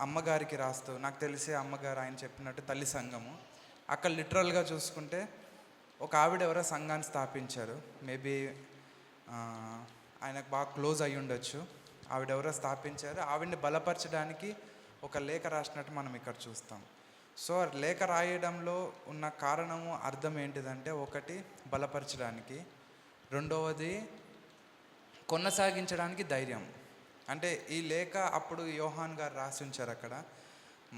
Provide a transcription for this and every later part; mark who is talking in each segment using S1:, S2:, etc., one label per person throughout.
S1: అమ్మగారికి రాస్తూ, నాకు తెలిసి అమ్మగారు ఆయన చెప్పినట్టు తల్లి సంఘము, అక్కడ లిటరల్గా చూసుకుంటే ఒక ఆవిడ ఎవరో సంఘాన్ని స్థాపించారు. మేబీ ఆయనకు బాగా క్లోజ్ అయ్యి ఉండొచ్చు. ఆవిడెవరో స్థాపించారు. ఆవిడని బలపరచడానికి ఒక లేఖ రాసినట్టు మనం ఇక్కడ చూస్తాం. సో లేఖ రాయడంలో ఉన్న కారణము, అర్థం ఏంటిదంటే, ఒకటి బలపరచడానికి, రెండవది కొనసాగించడానికి ధైర్యం. అంటే ఈ లేఖ అప్పుడు యోహాన్ గారు రాసి ఉంచారు. అక్కడ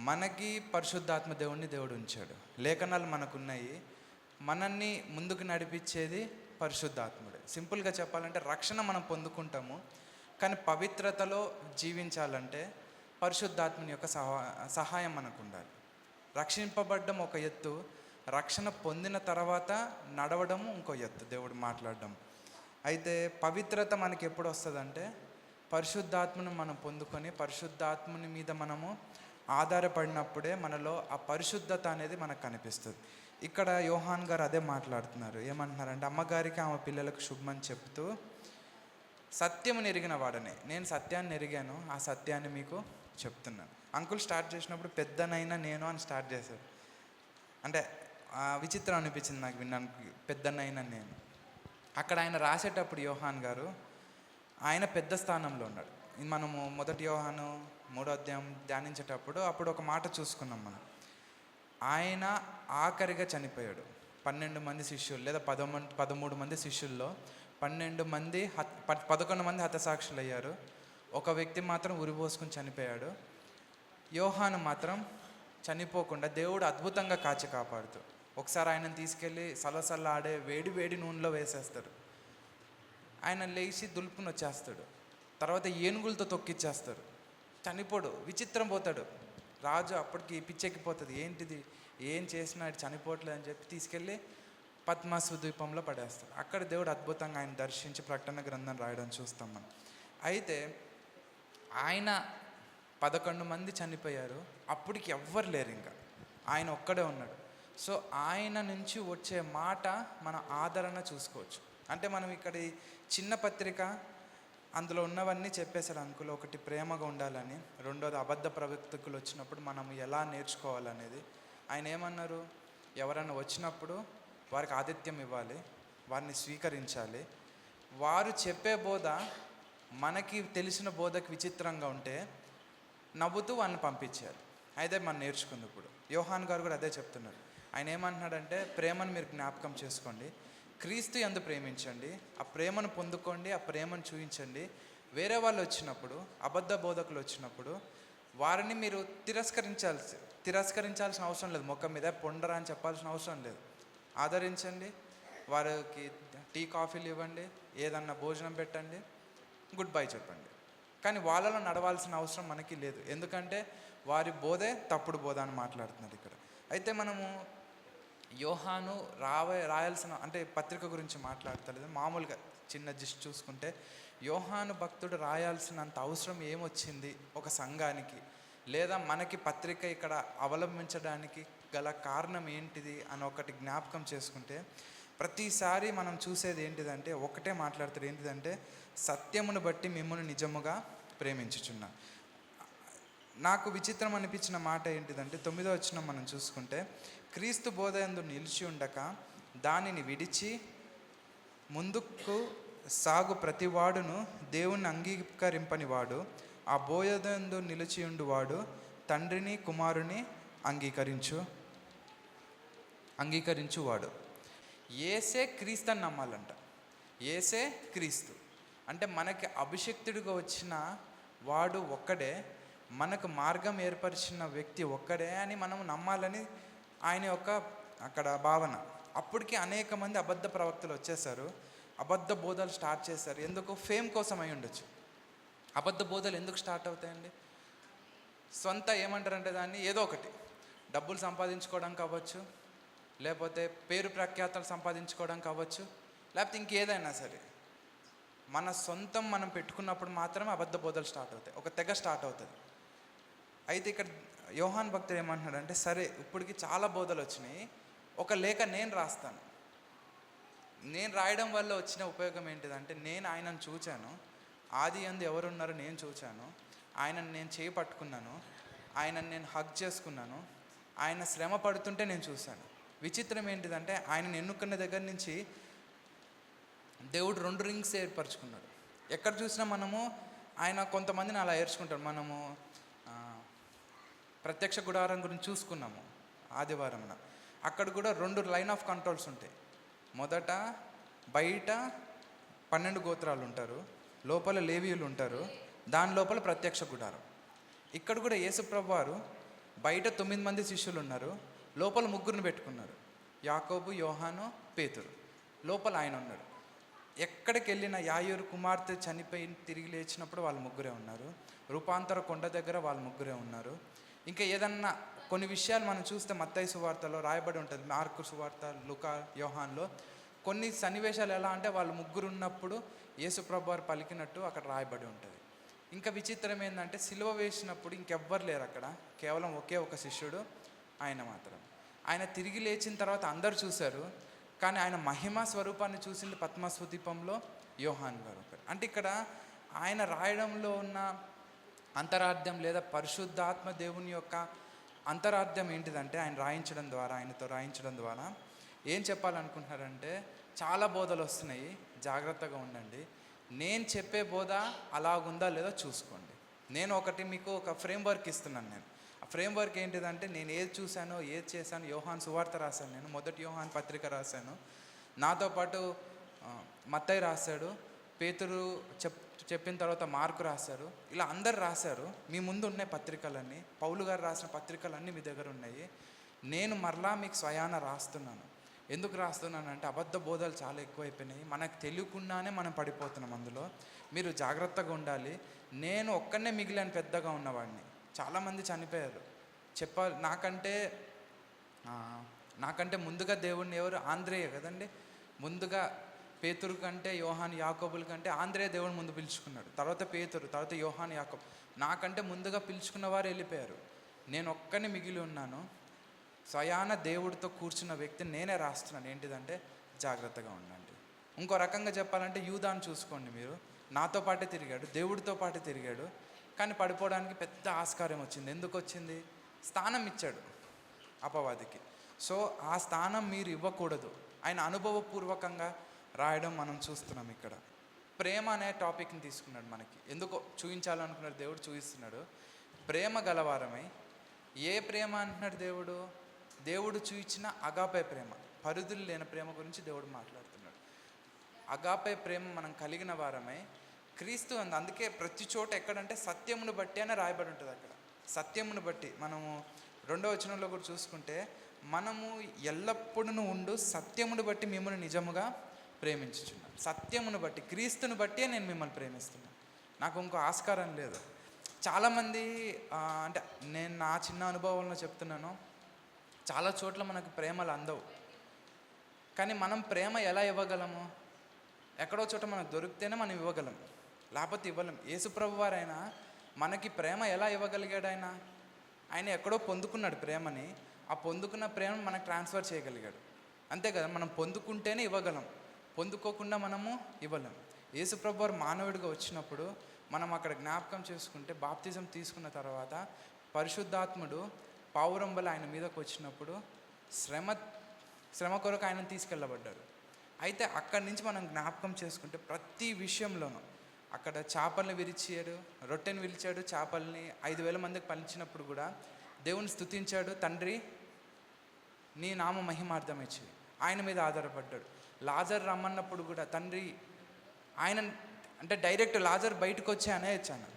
S1: మనకి పరిశుద్ధాత్మ దేవుడు ఉంచాడు. లేఖనాలు మనకున్నాయి. మనల్ని ముందుకు నడిపించేది పరిశుద్ధాత్ముడే. సింపుల్గా చెప్పాలంటే రక్షణ మనం పొందుకుంటాము, కానీ పవిత్రతలో జీవించాలంటే పరిశుద్ధాత్మని యొక్క సహాయం మనకు ఉండాలి. రక్షింపబడ్డం ఒక ఎత్తు, రక్షణ పొందిన తర్వాత నడవడము ఇంకో ఎత్తు, దేవుడు మాట్లాడడం. అయితే పవిత్రత మనకి ఎప్పుడు వస్తుందంటే, పరిశుద్ధాత్మను మనం పొందుకొని పరిశుద్ధాత్మని మీద మనము ఆధారపడినప్పుడే మనలో ఆ పరిశుద్ధత అనేది మనకు కనిపిస్తుంది. ఇక్కడ యోహాన్ గారు అదే మాట్లాడుతున్నారు. ఏమంటున్నారంటే, అమ్మగారికి ఆమె పిల్లలకు శుభమని చెప్తూ, సత్యమును ఎరిగిన వాడనే, నేను సత్యాన్ని ఎరిగాను, ఆ సత్యాన్ని మీకు చెప్తున్నాను. అంకుల్ స్టార్ట్ చేసినప్పుడు పెద్దనైనా నేను అని స్టార్ట్ చేశారు. అంటే విచిత్రం అనిపించింది నాకు విన్నానికి, పెద్దనైనా నేను. అక్కడ ఆయన రాసేటప్పుడు యోహాన్ గారు ఆయన పెద్ద స్థానంలో ఉన్నాడు. మనము 1 యోహాను 3వ అధ్యాయం ధ్యానించేటప్పుడు అప్పుడు ఒక మాట చూసుకున్నాం మనం. ఆయన ఆఖరిగా చనిపోయాడు. 12 మంది శిష్యులు లేదా 13 మంది శిష్యుల్లో 11 మంది హతసాక్షులు అయ్యారు. ఒక వ్యక్తి మాత్రం ఉరిపోసుకుని చనిపోయాడు. యోహాను మాత్రం చనిపోకుండా దేవుడు అద్భుతంగా కాచి కాపాడుతూ, ఒకసారి ఆయనను తీసుకెళ్ళి సలసల ఆడే వేడి నూనెలో వేసేస్తాడు. ఆయన లేచి దులుపుని వచ్చేస్తాడు. తర్వాత ఏనుగులతో తొక్కిచ్చేస్తారు. చనిపోడు, విచిత్రం పోతాడు. రాజు అప్పటికి పిచ్చెక్కిపోతుంది, ఏంటిది, ఏం చేసినా అది చనిపోవట్లేదు అని చెప్పి తీసుకెళ్ళి పద్మాసు ద్వీపంలో పడేస్తాడు. అక్కడ దేవుడు అద్భుతంగా ఆయన దర్శించి ప్రకటన గ్రంథం రాయడం చూస్తాం మనం. అయితే ఆయన 11 మంది చనిపోయారు. అప్పటికి ఎవ్వరు లేరు, ఇంకా ఆయన ఒక్కడే ఉన్నాడు. సో ఆయన నుంచి వచ్చే మాట మన ఆదరణ చూసుకోవచ్చు. అంటే మనం ఇక్కడ చిన్న పత్రిక, అందులో ఉన్నవన్నీ చెప్పేశారు అంకుల్. ఒకటి ప్రేమగా ఉండాలని, రెండోది అబద్ధ ప్రవక్తకులు వచ్చినప్పుడు మనం ఎలా నేర్చుకోవాలనేది. ఆయన ఏమన్నారు, ఎవరైనా వచ్చినప్పుడు వారికి ఆతిథ్యం ఇవ్వాలి, వారిని స్వీకరించాలి. వారు చెప్పే బోధ మనకి తెలిసిన బోధకు విచిత్రంగా ఉంటే నవ్వుతూ వాళ్ళని పంపించాలి. అయితే మనం నేర్చుకుంది. ఇప్పుడు యోహాన్ గారు కూడా అదే చెప్తున్నారు. ఆయన ఏమంటున్నాడంటే, ప్రేమను మీరు జ్ఞాపకం చేసుకోండి, క్రీస్తు యందు ప్రేమించండి, ఆ ప్రేమను పొందుకోండి, ఆ ప్రేమను చూపించండి. వేరే వాళ్ళు వచ్చినప్పుడు, అబద్ధ బోధకులు వచ్చినప్పుడు వారిని మీరు తిరస్కరించాల్సిన అవసరం లేదు. మొక్క మీద పొండరా అని చెప్పాల్సిన అవసరం లేదు. ఆదరించండి, వారికి టీ కాఫీలు ఇవ్వండి, ఏదన్నా భోజనం పెట్టండి, గుడ్ బై చెప్పండి. కానీ వాళ్ళలో నడవాల్సిన అవసరం మనకి లేదు, ఎందుకంటే వారి బోధే తప్పుడు బోధ అని మాట్లాడుతున్నారు ఇక్కడ. అయితే మనము యోహాను రాయాల్సిన, అంటే పత్రిక గురించి మాట్లాడతలేదు, మామూలుగా చిన్న జిస్ట్ చూసుకుంటే యోహాను భక్తుడు రాయాల్సినంత అవసరం ఏమొచ్చింది ఒక సంఘానికి, లేదా మనకి పత్రిక ఇక్కడ అవలంబించడానికి గల కారణం ఏంటిది అని ఒకటి జ్ఞాపకం చేసుకుంటే, ప్రతిసారి మనం చూసేది ఏంటిదంటే, ఒకటే మాట్లాడతాడు, ఏంటిదంటే సత్యమును బట్టి మిమ్మల్ని నిజముగా ప్రేమించుచున్నా. నాకు విచిత్రం అనిపించిన మాట ఏంటిదంటే, 9వ వచనం మనం చూసుకుంటే, క్రీస్తు బోధయందు నిలిచి ఉండక దానిని విడిచి ముందుకు సాగు ప్రతివాడును దేవుణ్ణి అంగీకరింపనివాడు, ఆ బోధయందు నిలిచి ఉండువాడు తండ్రిని కుమారుని అంగీకరించువాడు. ఏసే క్రీస్తు అని నమ్మాలంట. ఏసే క్రీస్తు అంటే మనకి అభిషక్తుడిగా వచ్చిన వాడు ఒక్కడే, మనకు మార్గం ఏర్పరిచిన వ్యక్తి ఒక్కడే అని మనం నమ్మాలని ఆయన యొక్క అక్కడ భావన. అప్పటికి అనేక మంది అబద్ధ ప్రవక్తలు వచ్చేసారు, అబద్ధ బోధలు స్టార్ట్ చేశారు. ఎందుకు? ఫేమ్ కోసం అయి ఉండొచ్చు. అబద్ధ బోధలు ఎందుకు స్టార్ట్ అవుతాయండి? సొంత ఏమంటారంటే దాన్ని, ఏదో ఒకటి డబ్బులు సంపాదించుకోవడం కావచ్చు, లేకపోతే పేరు ప్రఖ్యాతలు సంపాదించుకోవడం కావచ్చు, లేకపోతే ఇంకేదైనా సరే మన సొంతం మనం పెట్టుకున్నప్పుడు మాత్రమే అబద్ధ బోధలు స్టార్ట్ అవుతాయి, ఒక తెగ స్టార్ట్ అవుతుంది. అయితే ఇక్కడ యోహాన్ భక్తుడు ఏమంటున్నాడంటే, సరే ఇప్పటికి చాలా బోధలు వచ్చినాయి, ఒక లేఖ నేను రాస్తాను. నేను రాయడం వల్ల వచ్చిన ఉపయోగం ఏంటిదంటే, నేను ఆయనను చూచాను, ఆది యందు ఎవరున్నారో నేను చూచాను, ఆయనను నేను చేపట్టుకున్నాను, ఆయనను నేను హగ్ చేసుకున్నాను. ఆయన శ్రమ పడుతుంటే నేను చూశాను. విచిత్రం ఏంటిదంటే ఆయనను ఎన్నుకున్న దగ్గర నుంచి దేవుడు 2 రింగ్స్ ఏర్పరచుకున్నాడు. ఎక్కడ చూసినా మనము ఆయన కొంతమందిని అలా ఏర్చుకుంటారు. మనము ప్రత్యక్ష గుడారం గురించి చూసుకున్నాము ఆదివారంన. అక్కడ కూడా 2 లైన్ ఆఫ్ కంట్రోల్స్ ఉంటాయి. మొదట బయట 12 గోత్రాలు ఉంటారు, లోపల లేవీయులు ఉంటారు, దాని లోపల ప్రత్యక్ష గుడారం. ఇక్కడ కూడా యేసుప్రభు వారు బయట 9 మంది శిష్యులు ఉన్నారు, లోపల 3 పెట్టుకున్నారు. యాకోబు, యోహాను, పేతురు. లోపల ఆయన ఉన్నాడు. ఎక్కడికి వెళ్ళిన యాయూరు కుమార్తె చనిపోయి తిరిగి లేచినప్పుడు వాళ్ళు 3 ఉన్నారు. రూపాంతర కొండ దగ్గర వాళ్ళు 3 ఉన్నారు. ఇంకా ఏదన్నా కొన్ని విషయాలు మనం చూస్తే మత్తయి సువార్తలో రాయబడి ఉంటుంది, మార్కు సువార్త, లూకా, యోహాన్లో కొన్ని సన్నివేశాలు ఎలా అంటే వాళ్ళు 3 ఉన్నప్పుడు యేసుప్రభు వారు పలికినట్టు అక్కడ రాయబడి ఉంటుంది. ఇంకా విచిత్రం ఏంటంటే సిలువ వేసినప్పుడు ఇంకెవ్వరు లేరు అక్కడ, కేవలం ఒకే ఒక శిష్యుడు, ఆయన మాత్రం. ఆయన తిరిగి లేచిన తర్వాత అందరు చూశారు, కానీ ఆయన మహిమా స్వరూపాన్ని చూసింది పద్మస్సు దీపంలో యోహాన్ గారు. అంటే ఇక్కడ ఆయన రాయడంలో ఉన్న అంతరార్థం లేదా పరిశుద్ధాత్మ దేవుని యొక్క అంతరార్థం ఏంటిదంటే ఆయన రాయించడం ద్వారా, ఆయనతో రాయించడం ద్వారా ఏం చెప్పాలనుకుంటున్నారంటే చాలా బోధలు వస్తున్నాయి, జాగ్రత్తగా ఉండండి. నేను చెప్పే బోధ అలాగుందా లేదో చూసుకోండి. నేను మీకు ఒక ఫ్రేమ్వర్క్ ఇస్తున్నాను. నేను ఆ ఫ్రేమ్వర్క్ ఏంటిదంటే నేను ఏది చూశానో ఏది చేశాను. యోహాన్ సువార్త రాశాను, నేను మొదటి యోహాన్ పత్రిక రాశాను, నాతో పాటు మత్తయి రాశాడు, పేతురు చెప్పిన తర్వాత మార్కు రాశారు, ఇలా అందరు రాశారు. మీ ముందు ఉన్నాయి పత్రికలన్నీ, పౌలు గారు రాసిన పత్రికలన్నీ మీ దగ్గర ఉన్నాయి. నేను మరలా మీకు స్వయాన రాస్తున్నాను. ఎందుకు రాస్తున్నానంటే అబద్ధ బోధలు చాలా ఎక్కువైపోయినాయి, మనకు తెలియకుండానే మనం పడిపోతున్నాం అందులో. మీరు జాగ్రత్తగా ఉండాలి. నేను ఒక్కనే మిగిలిన పెద్దగా ఉన్నవాడిని, చాలామంది చనిపోయారు. నాకంటే ముందుగా దేవుడిని ఎవరు? ఆంద్రేయ కదండి. ముందుగా పేతురు కంటే యోహాన్, యాకోబుల కంటే ఆంద్రేయ దేవుని ముందు పిలుచుకున్నాడు, తర్వాత పేతురు, తర్వాత యోహాన్, యాకోబు. నాకంటే ముందుగా పిలుచుకున్న వారు వెళ్ళిపోయారు, నేను ఒక్కనే మిగిలి ఉన్నాను. స్వయాన దేవుడితో కూర్చున్న వ్యక్తిని నేనే రాస్తున్నాను. ఏంటిదంటే జాగ్రత్తగా ఉండండి. ఇంకో రకంగా చెప్పాలంటే యూదాను చూసుకోండి. మీరు నాతో పాటే తిరిగాడు, దేవుడితో పాటే తిరిగాడు, కానీ పడిపోవడానికి పెద్ద ఆస్కారం వచ్చింది. ఎందుకు వచ్చింది? స్థానం ఇచ్చాడు అపవాదికి. సో ఆ స్థానం మీరు ఇవ్వకూడదు. ఆయన అనుభవపూర్వకంగా రాయడం మనం చూస్తున్నాం. ఇక్కడ ప్రేమ అనే టాపిక్ని తీసుకున్నాడు, మనకి ఎందుకో చూపించాలనుకున్నాడు దేవుడు, చూపిస్తున్నాడు. ప్రేమ గలవారమై, ఏ ప్రేమ అంటున్నాడు దేవుడు? దేవుడు చూయించిన అగాపే ప్రేమ, పరిధులు లేని ప్రేమ గురించి దేవుడు మాట్లాడుతున్నాడు. అగాపే ప్రేమ మనం కలిగిన వారమై క్రీస్తు అంది. అందుకే ప్రతి చోట ఎక్కడంటే సత్యమును బట్టి అని రాయబడి ఉంటుంది. అక్కడ సత్యమును బట్టి మనము 2వ వచనంలో కూడా చూసుకుంటే, మనము ఎల్లప్పుడూ ఉండు సత్యమును బట్టి మిమ్మల్ని నిజముగా ప్రేమించుచున్నాను. సత్యమును బట్టి, క్రీస్తుని బట్టే నేను మిమ్మల్ని ప్రేమిస్తున్నాను, నాకు ఇంకో ఆస్కారం లేదు. చాలామంది అంటే నేను నా చిన్న అనుభవంలో చెప్తున్నాను, చాలా చోట్ల మనకు ప్రేమలు అందవు. కానీ మనం ప్రేమ ఎలా ఇవ్వగలము? ఎక్కడో చోట మనకు దొరికితేనే మనం ఇవ్వగలం, లేకపోతే ఇవ్వలేం. యేసుప్రభు వారైనా మనకి ప్రేమ ఎలా ఇవ్వగలిగాడు? ఆయన ఎక్కడో పొందుకున్నాడు ప్రేమని, ఆ పొందుకున్న ప్రేమను మనకు ట్రాన్స్ఫర్ చేయగలిగాడు. అంతే కదా, మనం పొందుకుంటేనే ఇవ్వగలం, పొందుకోకుండా మనము ఇవ్వలేం. యేసుప్రభు వారు మానవుడిగా వచ్చినప్పుడు మనం అక్కడ జ్ఞాపకం చేసుకుంటే, బాప్తిజం తీసుకున్న తర్వాత పరిశుద్ధాత్ముడు పావురంబల ఆయన మీదకి వచ్చినప్పుడు శ్రమ కొరకు ఆయన తీసుకెళ్ళబడ్డారు. అయితే అక్కడి నుంచి మనం జ్ఞాపకం చేసుకుంటే ప్రతి విషయంలోనూ అక్కడ చేపల్ని విరిచాడు, రొట్టెని విరిచాడు, చేపల్ని 5,000 మందికి పంచినప్పుడు కూడా దేవుని స్తుతించాడు. తండ్రి నీ నామ మహిమార్థం ఇచ్చి ఆయన మీద ఆధారపడ్డాడు. లాజర్ రమ్మన్నప్పుడు కూడా తండ్రి ఆయన అంటే డైరెక్ట్ లాజర్ బయటకు వచ్చాయనే ఇచ్చాను,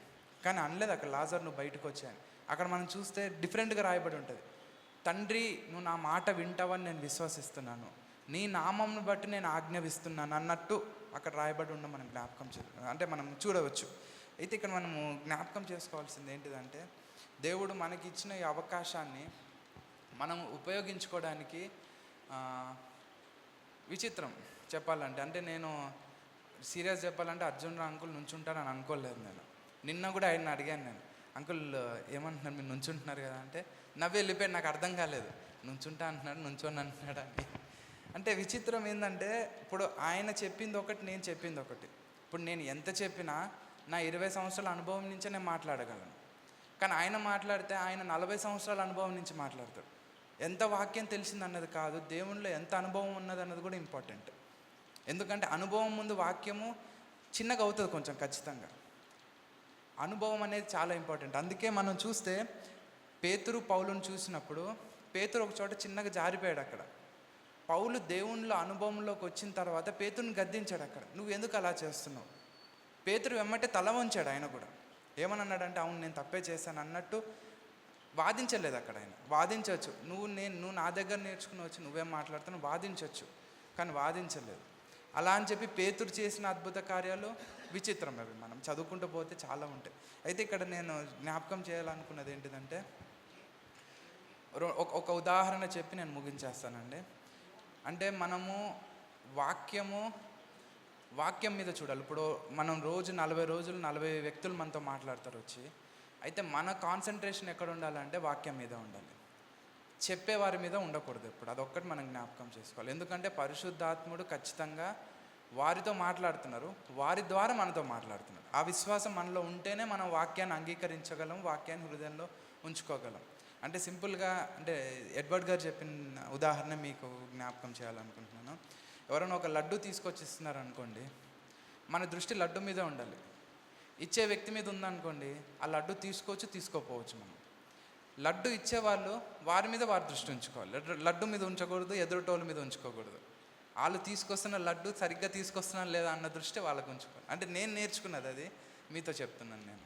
S1: కానీ అనలేదు అక్కడ లాజర్ నువ్వు బయటకు వచ్చాయని. అక్కడ మనం చూస్తే డిఫరెంట్గా రాయబడి ఉంటుంది, తండ్రి నువ్వు నా మాట వింటావని నేను విశ్వసిస్తున్నాను, నీ నామంను బట్టి నేను ఆజ్ఞాపిస్తున్నాను అన్నట్టు అక్కడ రాయబడి ఉన్న మనం జ్ఞాపకం అంటే మనం చూడవచ్చు. అయితే ఇక్కడ మనము జ్ఞాపకం చేసుకోవాల్సింది ఏంటిదంటే, దేవుడు మనకి ఇచ్చిన ఈ అవకాశాన్ని మనం ఉపయోగించుకోవడానికి విచిత్రం చెప్పాలంటే. అంటే నేను సీరియస్ చెప్పాలంటే అర్జున్ అంకుల్ నుంచుంటారని అనుకోలేదు. నేను నిన్న కూడా ఆయన అడిగాను, నేను అంకుల్ ఏమంటున్నారు మీరు నుంచుంటున్నారు కదా అంటే నవ్వు వెళ్ళిపోయాడు, నాకు అర్థం కాలేదు. నుంచుంటా అంటున్నాడు, నుంచోని అంటున్నాడు అని. అంటే విచిత్రం ఏంటంటే, ఇప్పుడు ఆయన చెప్పింది ఒకటి, నేను చెప్పింది ఒకటి. ఇప్పుడు నేను ఎంత చెప్పినా నా 20 సంవత్సరాల అనుభవం నుంచే నేను మాట్లాడగలను. కానీ ఆయన మాట్లాడితే ఆయన 40 సంవత్సరాల అనుభవం నుంచి మాట్లాడతాడు. ఎంత వాక్యం తెలిసిందన్నది కాదు, దేవునిలో ఎంత అనుభవం ఉన్నది అన్నది కూడా ఇంపార్టెంట్. ఎందుకంటే అనుభవం ముందు వాక్యము చిన్నగా అవుతుంది కొంచెం ఖచ్చితంగా. అనుభవం అనేది చాలా ఇంపార్టెంట్. అందుకే మనం చూస్తే పేతురు పౌలుని చూసినప్పుడు పేతురు ఒక చోట చిన్నగా జారిపోయాడు. అక్కడ పౌలు దేవునిలో అనుభవంలోకి వచ్చిన తర్వాత పేతురుని గద్దించాడు. అక్కడ నువ్వు ఎందుకు అలా చేస్తున్నావు? పేతురు వెమ్మటే తల వంచాడు. ఆయన కూడా ఏమన్నాడంటే అవును నేను తప్పే చేశాను అన్నట్టు వాదించలేదు. అక్కడ ఆయన వాదించవచ్చు, నువ్వు నా దగ్గర నేర్చుకుని నువ్వేం మాట్లాడుతున్నావు వాదించవచ్చు, కానీ వాదించలేదు. అలా అని చెప్పి పేతురు చేసిన అద్భుత కార్యాలు విచిత్రం. అవి మనం చదువుకుంటూ పోతే చాలా ఉంటాయి. అయితే ఇక్కడ నేను జ్ఞాపకం చేయాలనుకున్నది ఏంటిదంటే ఒక ఉదాహరణ చెప్పి నేను ముగించేస్తానండి. అంటే మనము వాక్యం మీద చూడాలి. ఇప్పుడు మనం రోజు 40 రోజులు 40 వ్యక్తులు మనతో మాట్లాడతారు వచ్చి. అయితే మన కాన్సన్ట్రేషన్ ఎక్కడ ఉండాలంటే వాక్యం మీద ఉండాలి, చెప్పేవారి మీద ఉండకూడదు ఎప్పుడు. అదొక్కటి మనం జ్ఞాపకం చేసుకోవాలి. ఎందుకంటే పరిశుద్ధాత్ముడు ఖచ్చితంగా వారితో మాట్లాడుతున్నారు, వారి ద్వారా మనతో మాట్లాడుతున్నారు. ఆ విశ్వాసం మనలో ఉంటేనే మనం వాక్యాన్ని అంగీకరించగలం, వాక్యాన్ని హృదయంలో ఉంచుకోగలం. అంటే సింపుల్గా అంటే ఎడ్వర్డ్ గారు చెప్పిన ఉదాహరణ మీకు జ్ఞాపకం చేయాలనుకుంటున్నాను. ఎవరైనా ఒక లడ్డు తీసుకొచ్చి ఇస్తున్నారు అనుకోండి, మన దృష్టి లడ్డు మీద ఉండాలి. ఇచ్చే వ్యక్తి మీద ఉందనుకోండి, ఆ లడ్డు తీసుకోపోవచ్చు. మనం లడ్డు ఇచ్చేవాళ్ళు వారి మీద వారి దృష్టి ఉంచుకోవాలి. లడ్డు మీద ఉంచకూడదు, ఎదురుటోళ్ళ మీద ఉంచుకోకూడదు. వాళ్ళు తీసుకొస్తున్న లడ్డు సరిగ్గా తీసుకొస్తున్నా లేదా అన్న దృష్టి వాళ్ళకు ఉంచుకోవాలి. అంటే నేను నేర్చుకున్నది అది మీతో చెప్తున్నాను నేను.